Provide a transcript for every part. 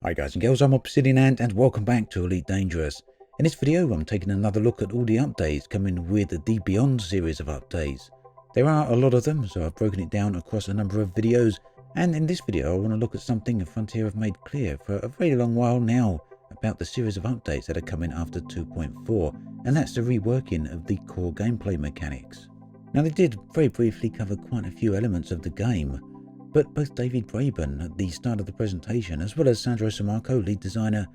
Hi guys and girls, I'm Obsidian Ant and welcome back to Elite Dangerous. In this video I'm taking another look at all the updates coming with the Beyond series of updates. There are a lot of them, so I've broken it down across a number of videos, and in this video I want to look at something Frontier have made clear for a very long while now about the series of updates that are coming after 2.4, and that's the reworking of the core gameplay mechanics. Now they did very briefly cover quite a few elements of the game, but both David Braben at the start of the presentation as well as Sandro Sammarco, lead designer,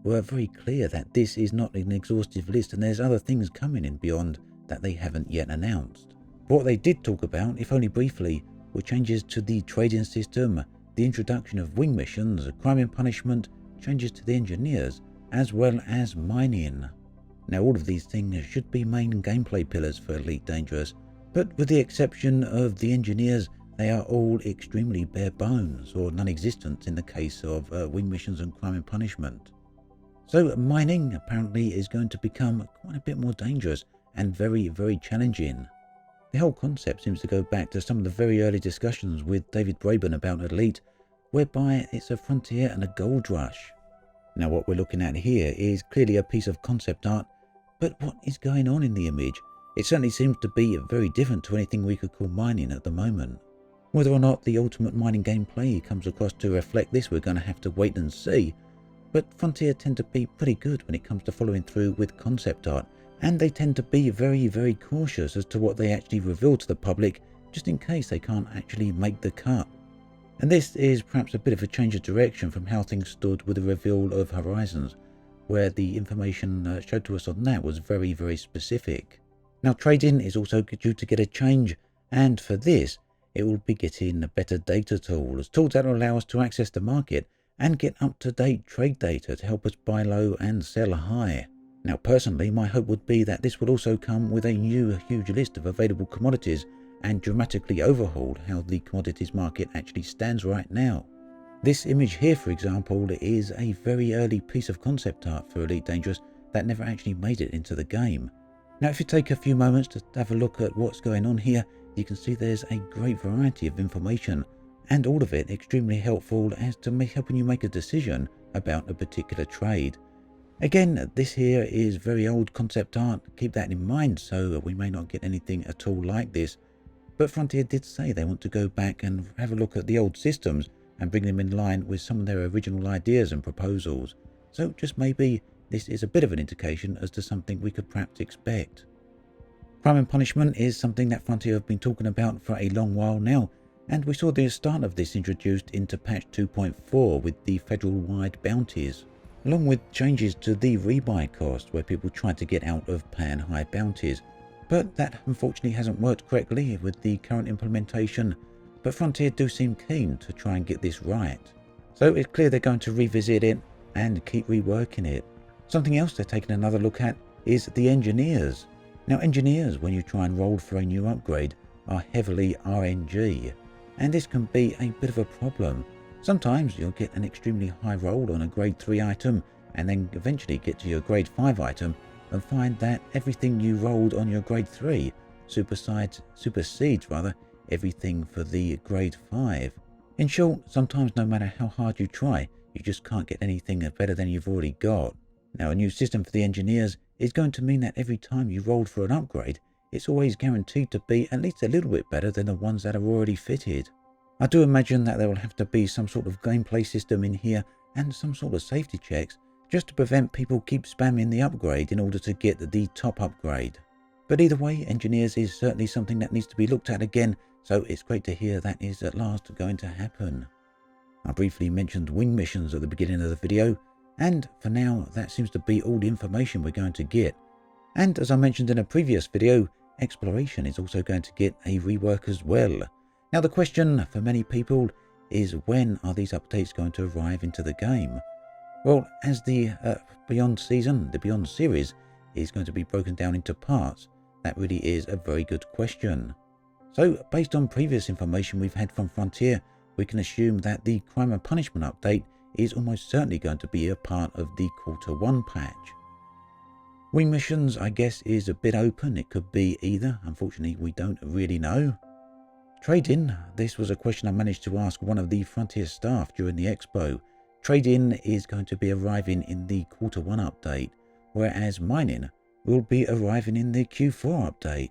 were very clear that this is not an exhaustive list and there's other things coming in Beyond that they haven't yet announced. But what they did talk about, if only briefly, were changes to the trading system, the introduction of wing missions, crime and punishment, changes to the engineers, as well as mining. Now all of these things should be main gameplay pillars for Elite Dangerous, but with the exception of the engineers, they are all extremely bare bones or non-existent in the case of wing missions and crime and punishment. So mining apparently is going to become quite a bit more dangerous and very, very challenging. The whole concept seems to go back to some of the very early discussions with David Braben about Elite, whereby it's a frontier and a gold rush. Now what we're looking at here is clearly a piece of concept art, but what is going on in the image? It certainly seems to be very different to anything we could call mining at the moment. Whether or not the ultimate mining gameplay comes across to reflect this, we're going to have to wait and see. But Frontier tend to be pretty good when it comes to following through with concept art, and they tend to be very, very cautious as to what they actually reveal to the public, just in case they can't actually make the cut. And this is perhaps a bit of a change of direction from how things stood with the reveal of Horizons, where the information showed to us on that was very, very specific. Now trading is also due to get a change, and for this, it will be getting better data tools that will allow us to access the market and get up-to-date trade data to help us buy low and sell high. Now personally, my hope would be that this would also come with a new huge list of available commodities and dramatically overhaul how the commodities market actually stands right now. This image here, for example, is a very early piece of concept art for Elite Dangerous that never actually made it into the game. Now if you take a few moments to have a look at what's going on here, you can see there's a great variety of information, and all of it extremely helpful as to helping you make a decision about a particular trade. Again, this here is very old concept art, keep that in mind, so we may not get anything at all like this. But Frontier did say they want to go back and have a look at the old systems and bring them in line with some of their original ideas and proposals. So just maybe this is a bit of an indication as to something we could perhaps expect. Crime and punishment is something that Frontier have been talking about for a long while now, and we saw the start of this introduced into patch 2.4 with the federal-wide bounties, along with changes to the rebuy cost where people tried to get out of paying high bounties. But that unfortunately hasn't worked correctly with the current implementation, but Frontier do seem keen to try and get this right. So it's clear they're going to revisit it and keep reworking it. Something else they're taking another look at is the engineers. Now engineers, when you try and roll for a new upgrade, are heavily RNG, and this can be a bit of a problem. Sometimes you'll get an extremely high roll on a grade 3 item and then eventually get to your grade 5 item and find that everything you rolled on your grade 3 supersedes everything for the grade 5. In short, sometimes no matter how hard you try, you just can't get anything better than you've already got. Now a new system for the engineers is going to mean that every time you rolled for an upgrade, it's always guaranteed to be at least a little bit better than the ones that are already fitted. I do imagine that there will have to be some sort of gameplay system in here and some sort of safety checks just to prevent people keep spamming the upgrade in order to get the top upgrade. But either way, engineers is certainly something that needs to be looked at again, so it's great to hear that is at last going to happen. I briefly mentioned wing missions at the beginning of the video, and for now that seems to be all the information we're going to get. And as I mentioned in a previous video, exploration is also going to get a rework as well. Now the question for many people is, when are these updates going to arrive into the game? Well, as the Beyond season, the Beyond series, is going to be broken down into parts, that really is a very good question. So based on previous information we've had from Frontier, we can assume that the crime and punishment update is almost certainly going to be a part of the Q1 patch. Wing missions, I guess, is a bit open. It could be either. Unfortunately, we don't really know. Trading, this was a question I managed to ask one of the Frontier staff during the expo, Trading is going to be arriving in the Q1 update, whereas mining will be arriving in the Q4 update.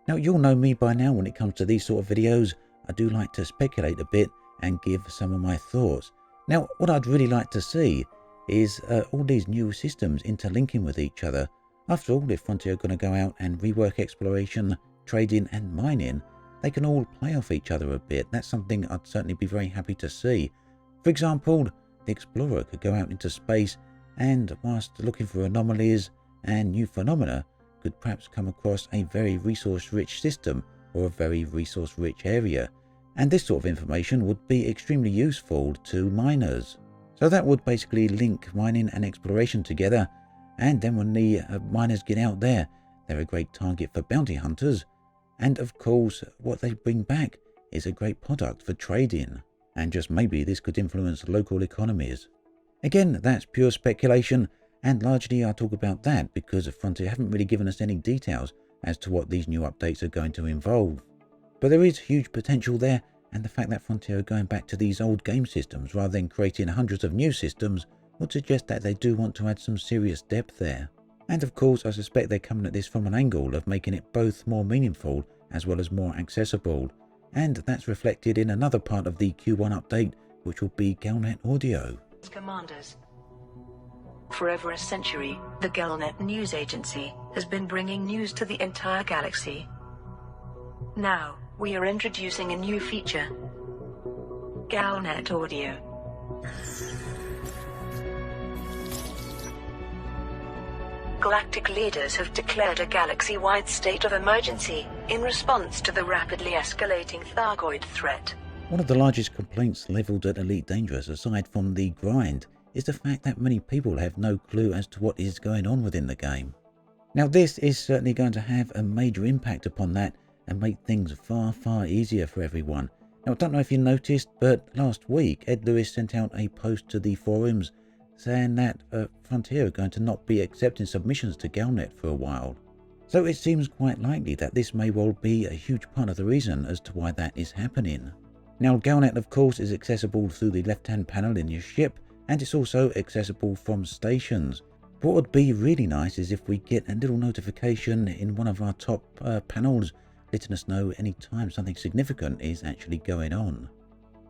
Now, you'll know me by now when it comes to these sort of videos. I do like to speculate a bit and give some of my thoughts. Now, what I'd really like to see is all these new systems interlinking with each other. After all, if Frontier are going to go out and rework exploration, trading and mining, they can all play off each other a bit. That's something I'd certainly be very happy to see. For example, the Explorer could go out into space and, whilst looking for anomalies and new phenomena, could perhaps come across a very resource-rich system or a very resource-rich area. And this sort of information would be extremely useful to miners. So that would basically link mining and exploration together, and then when the miners get out there, they're a great target for bounty hunters. And of course, what they bring back is a great product for trading. And just maybe this could influence local economies. Again, that's pure speculation, and largely I'll talk about that because Frontier haven't really given us any details as to what these new updates are going to involve. But there is huge potential there, and the fact that Frontier are going back to these old game systems rather than creating hundreds of new systems would suggest that they do want to add some serious depth there. And of course, I suspect they're coming at this from an angle of making it both more meaningful as well as more accessible. And that's reflected in another part of the Q1 update, which will be Galnet audio. Commanders. For over a century, the Galnet news agency has been bringing news to the entire galaxy. Now, we are introducing a new feature. Galnet audio. Galactic leaders have declared a galaxy-wide state of emergency in response to the rapidly escalating Thargoid threat. One of the largest complaints levelled at Elite Dangours, aside from the grind, is the fact that many people have no clue as to what is going on within the game. Now, this is certainly going to have a major impact upon that and make things far, far easier for everyone. Now, I don't know if you noticed, but last week Ed Lewis sent out a post to the forums saying that Frontier are going to not be accepting submissions to Galnet for a while. So it seems quite likely that this may well be a huge part of the reason as to why that is happening. Now, Galnet, of course, is accessible through the left-hand panel in your ship, and it's also accessible from stations. But what would be really nice is if we get a little notification in one of our top panels letting us know any time something significant is actually going on.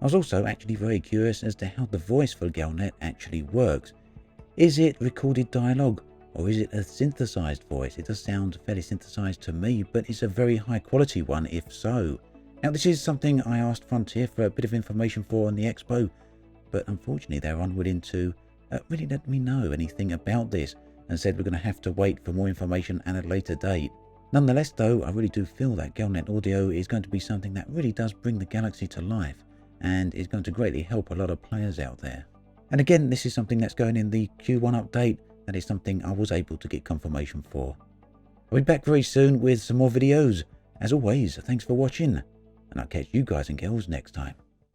I was also actually very curious as to how the voice for Galnet actually works. Is it recorded dialogue, or is it a synthesized voice? It does sound fairly synthesized to me, but it's a very high quality one if so. Now, this is something I asked Frontier for a bit of information for on the expo, but unfortunately they're unwilling to really let me know anything about this and said we're going to have to wait for more information at a later date. Nonetheless though, I really do feel that Galnet audio is going to be something that really does bring the galaxy to life and is going to greatly help a lot of players out there. And again, this is something that's going in the Q1 update. That is something I was able to get confirmation for. I'll be back very soon with some more videos. As always, thanks for watching, and I'll catch you guys and girls next time.